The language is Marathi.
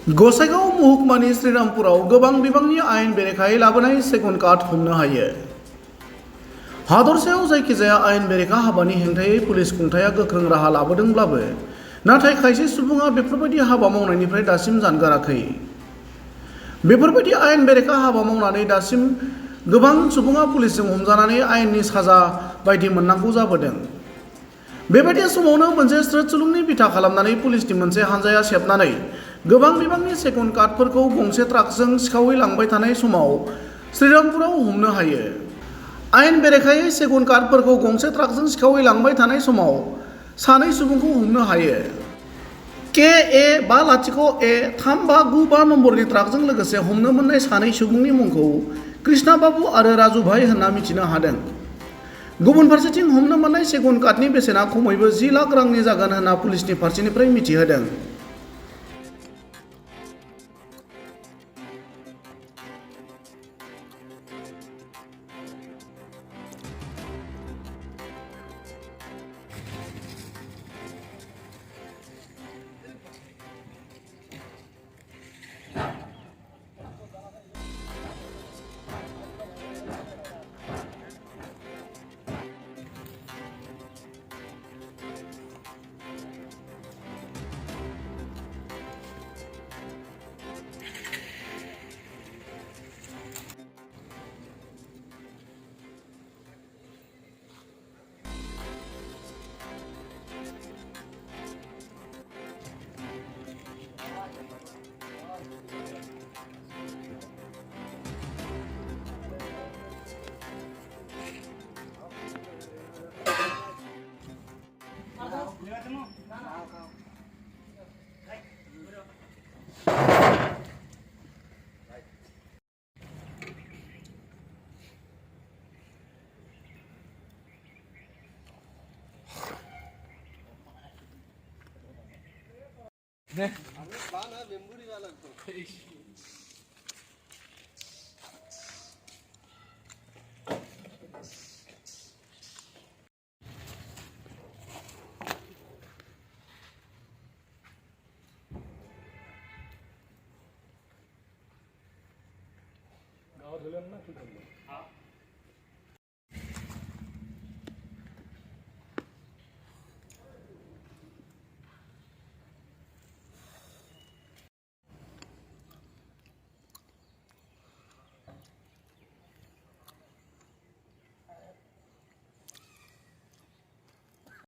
गसाइगाव महकुमानि श्रीरामपुराव गोबां बिबांनि आयेन बेरेखायै लाबोनाय सेगुन काट हमनो हायो। हादरसायाव जायखिजाया आयेन बेरेखा हाबानि हेंथायै पुलिस खुंथाया गोख्रों राहा लाबोदोंब्लाबो नाथाय खायसे सुबुङा बेफोरबायदि हाबा मावनायनिफ्राय दासिम जानगाराखै। बेफोरबायदि आयेन बेरेखा हाबा मावनानै दासिम गोबां सुबुङा पुलिसजों हमजानानै आयेननि साजा बायदि मोननांगौ जाबोदों। बेबायदि समावनो मोनसे स्रोद सुलुंनि बिथा खालामनानै पुलिसनि मोनसे हानजाया सेबनानै गोबां बिबांनि सेगुन काटफोरखौ गंसे ट्राकजों सिखावै लांबाय थानाय समाव श्रीरामपुराव हमनो हायो। आयेन बेरेखायै सेगुन काटफोरखौ गंसे ट्राकजों सिखावै लांबाय थानाय समाव सानै सुबुंखौ हमनो हायो। KA 50A3595 नम्बरनि ट्राकजों लोगोसे हमनो मोननाय सानै सुबुंनि मुंखौ कृष्णा बाबु आरो राजु भाई होनना मिथिनो हादों। गुबुन फारसेथिं हमनो मोननाय सेगुन काटनि बेसेना खमैबो 10 लाख रांनि जागोन होनना पुलिसनि फारसेनिफ्राय मिथिहोदों। गावात दिलं ना